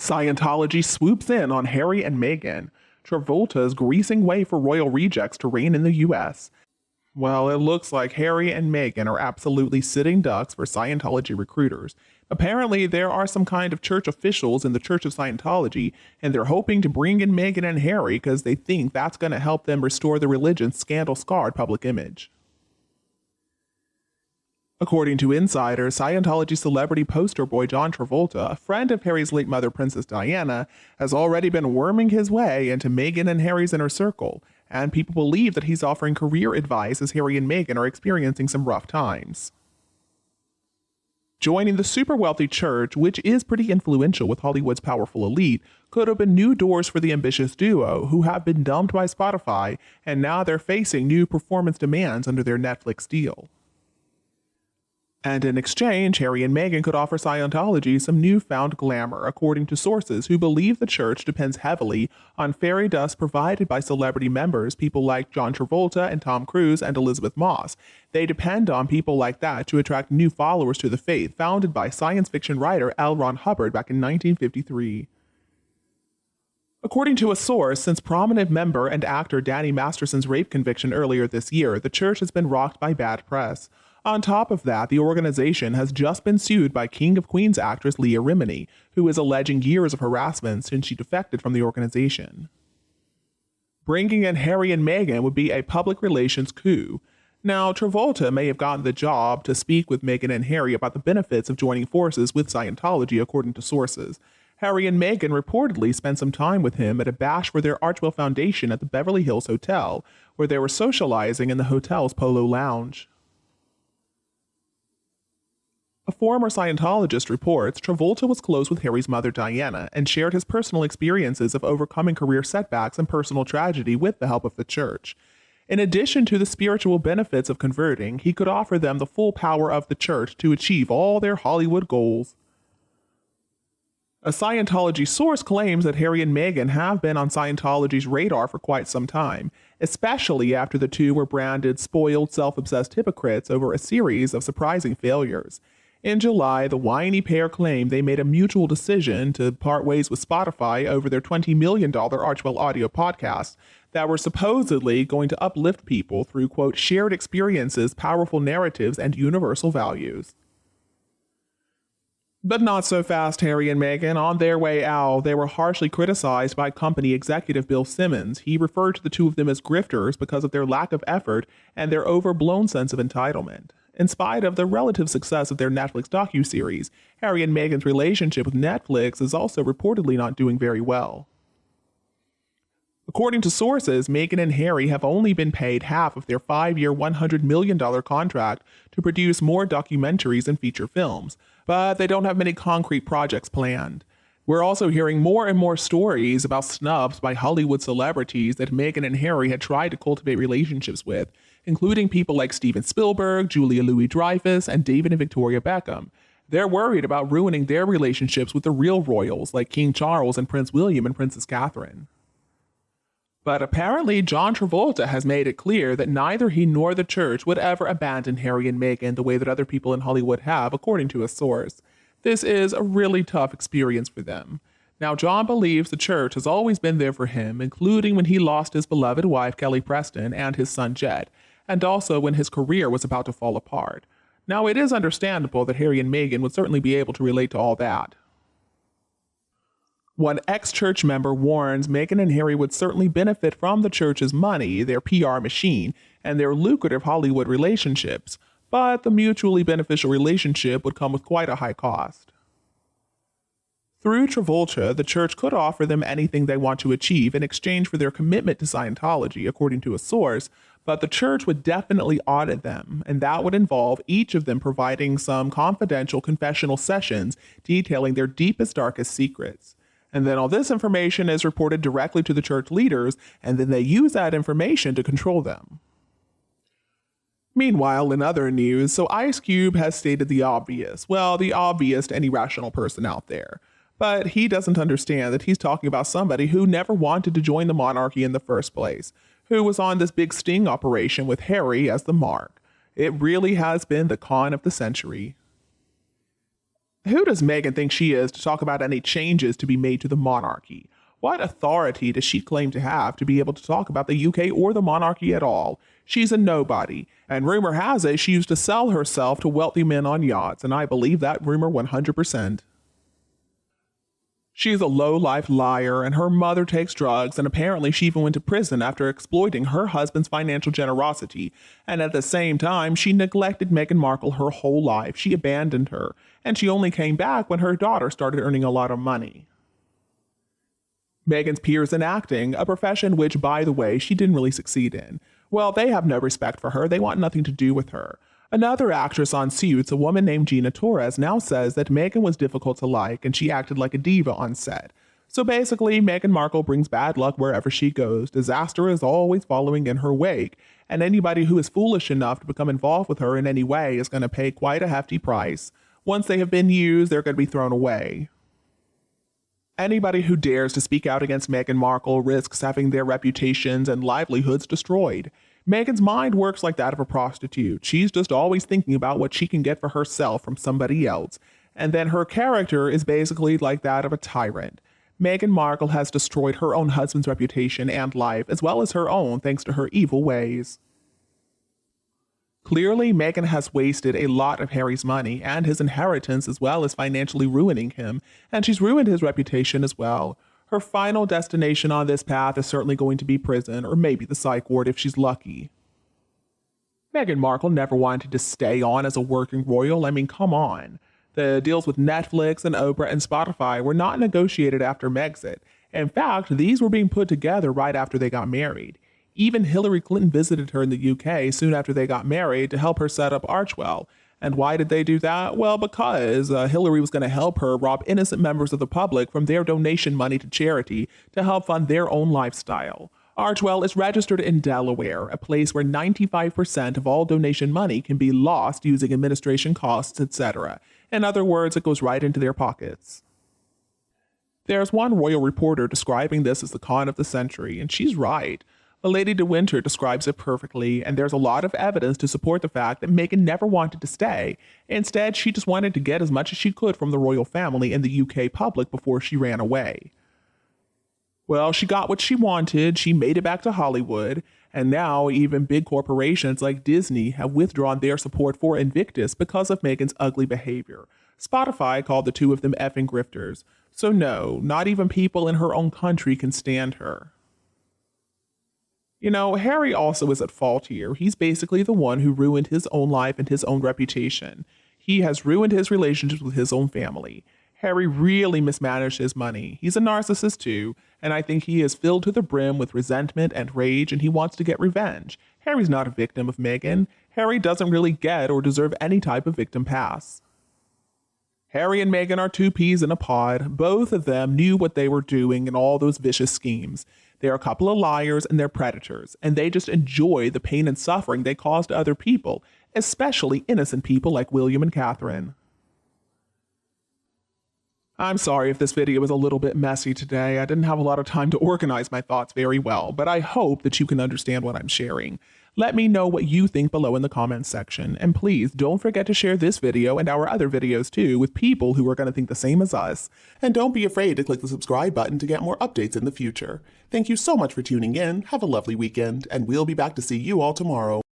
Scientology swoops in on Harry and Meghan. Travolta is greasing way for royal rejects to reign in the U.S. Well, it looks like Harry and Meghan are absolutely sitting ducks for Scientology recruiters. Apparently, there are some kind of church officials in the Church of Scientology, and they're hoping to bring in Meghan and Harry because they think that's going to help them restore the religion's scandal-scarred public image. According to insiders, Scientology celebrity poster boy John Travolta, a friend of Harry's late mother Princess Diana, has already been worming his way into Meghan and Harry's inner circle, and people believe that he's offering career advice as Harry and Meghan are experiencing some rough times. Joining the super wealthy church, which is pretty influential with Hollywood's powerful elite, could open new doors for the ambitious duo, who have been dumped by Spotify, and now they're facing new performance demands under their Netflix deal. And in exchange, Harry and Meghan could offer Scientology some newfound glamour, according to sources who believe the church depends heavily on fairy dust provided by celebrity members, people like John Travolta and Tom Cruise and Elizabeth Moss. They depend on people like that to attract new followers to the faith, founded by science fiction writer L. Ron Hubbard back in 1953. According to a source, since prominent member and actor Danny Masterson's rape conviction earlier this year, the church has been rocked by bad press. On top of that, the organization has just been sued by King of Queens actress Leah Remini, who is alleging years of harassment since she defected from the organization. Bringing in Harry and Meghan would be a public relations coup. Now, Travolta may have gotten the job to speak with Meghan and Harry about the benefits of joining forces with Scientology, according to sources. Harry and Meghan reportedly spent some time with him at a bash for their Archwell Foundation at the Beverly Hills Hotel, where they were socializing in the hotel's Polo Lounge. A former Scientologist reports Travolta was close with Harry's mother Diana and shared his personal experiences of overcoming career setbacks and personal tragedy with the help of the church. In addition to the spiritual benefits of converting, he could offer them the full power of the church to achieve all their Hollywood goals. A Scientology source claims that Harry and Meghan have been on Scientology's radar for quite some time, especially after the two were branded spoiled, self-obsessed hypocrites over a series of surprising failures. In July, the whiny pair claimed they made a mutual decision to part ways with Spotify over their $20 million Archwell audio podcasts that were supposedly going to uplift people through, quote, shared experiences, powerful narratives, and universal values. But not so fast, Harry and Meghan. On their way out, they were harshly criticized by company executive Bill Simmons. He referred to the two of them as grifters because of their lack of effort and their overblown sense of entitlement. In spite of the relative success of their Netflix docuseries, Harry and Meghan's relationship with Netflix is also reportedly not doing very well. According to sources, Meghan and Harry have only been paid half of their 5-year, $100 million contract to produce more documentaries and feature films, but they don't have many concrete projects planned. We're also hearing more and more stories about snubs by Hollywood celebrities that Meghan and Harry had tried to cultivate relationships with, including people like Steven Spielberg, Julia Louis-Dreyfus, and David and Victoria Beckham. They're worried about ruining their relationships with the real royals like King Charles and Prince William and Princess Catherine. But apparently, John Travolta has made it clear that neither he nor the church would ever abandon Harry and Meghan the way that other people in Hollywood have, according to a source. This is a really tough experience for them. Now, John believes the church has always been there for him, including when he lost his beloved wife, Kelly Preston, and his son, Jed, and also when his career was about to fall apart. Now, it is understandable that Harry and Meghan would certainly be able to relate to all that. One ex-church member warns Meghan and Harry would certainly benefit from the church's money, their PR machine, and their lucrative Hollywood relationships, but the mutually beneficial relationship would come with quite a high cost. Through Travolta, the church could offer them anything they want to achieve in exchange for their commitment to Scientology, according to a source, but the church would definitely audit them, and that would involve each of them providing some confidential confessional sessions detailing their deepest, darkest secrets. And then all this information is reported directly to the church leaders, and then they use that information to control them. Meanwhile, in other news, so Ice Cube has stated the obvious. Well, the obvious to any rational person out there. But he doesn't understand that he's talking about somebody who never wanted to join the monarchy in the first place, who was on this big sting operation with Harry as the mark. It really has been the con of the century. Who does Meghan think she is to talk about any changes to be made to the monarchy? What authority does she claim to have to be able to talk about the UK or the monarchy at all? She's a nobody, and rumor has it she used to sell herself to wealthy men on yachts, and I believe that rumor 100%. She's a low-life liar, and her mother takes drugs, and apparently she even went to prison after exploiting her husband's financial generosity. And at the same time, she neglected Meghan Markle her whole life. She abandoned her, and she only came back when her daughter started earning a lot of money. Meghan's peers in acting, a profession which, by the way, she didn't really succeed in. Well, they have no respect for her. They want nothing to do with her. Another actress on Suits, a woman named Gina Torres, now says that Meghan was difficult to like and she acted like a diva on set. So basically, Meghan Markle brings bad luck wherever she goes. Disaster is always following in her wake, and anybody who is foolish enough to become involved with her in any way is going to pay quite a hefty price. Once they have been used, they're going to be thrown away. Anybody who dares to speak out against Meghan Markle risks having their reputations and livelihoods destroyed. Meghan's mind works like that of a prostitute. She's just always thinking about what she can get for herself from somebody else. And then her character is basically like that of a tyrant. Meghan Markle has destroyed her own husband's reputation and life, as well as her own, thanks to her evil ways. Clearly, Meghan has wasted a lot of Harry's money and his inheritance, as well as financially ruining him, and she's ruined his reputation as well. Her final destination on this path is certainly going to be prison, or maybe the psych ward if she's lucky. Meghan Markle never wanted to stay on as a working royal. I mean, come on. The deals with Netflix and Oprah and Spotify were not negotiated after Megxit. In fact, these were being put together right after they got married. Even Hillary Clinton visited her in the UK soon after they got married to help her set up Archewell. And why did they do that? Well, because Hillary was going to help her rob innocent members of the public from their donation money to charity to help fund their own lifestyle. Archewell is registered in Delaware, a place where 95% of all donation money can be lost using administration costs, etc. In other words, it goes right into their pockets. There's one royal reporter describing this as the con of the century, and she's right. Lady de Winter describes it perfectly, and there's a lot of evidence to support the fact that Meghan never wanted to stay. Instead, she just wanted to get as much as she could from the royal family and the UK public before she ran away. Well, she got what she wanted, she made it back to Hollywood, and now even big corporations like Disney have withdrawn their support for Invictus because of Meghan's ugly behavior. Spotify called the two of them effing grifters. So no, not even people in her own country can stand her. You know, Harry also is at fault here. He's basically the one who ruined his own life and his own reputation. He has ruined his relationships with his own family. Harry really mismanaged his money. He's a narcissist too, and I think he is filled to the brim with resentment and rage, and he wants to get revenge. Harry's not a victim of Meghan. Harry doesn't really get or deserve any type of victim pass. Harry and Meghan are two peas in a pod. Both of them knew what they were doing in all those vicious schemes. They're a couple of liars and they're predators, and they just enjoy the pain and suffering they cause to other people, especially innocent people like William and Catherine. I'm sorry if this video was a little bit messy today. I didn't have a lot of time to organize my thoughts very well, but I hope that you can understand what I'm sharing. Let me know what you think below in the comments section, and please don't forget to share this video and our other videos too with people who are going to think the same as us. And don't be afraid to click the subscribe button to get more updates in the future. Thank you so much for tuning in, have a lovely weekend, and we'll be back to see you all tomorrow.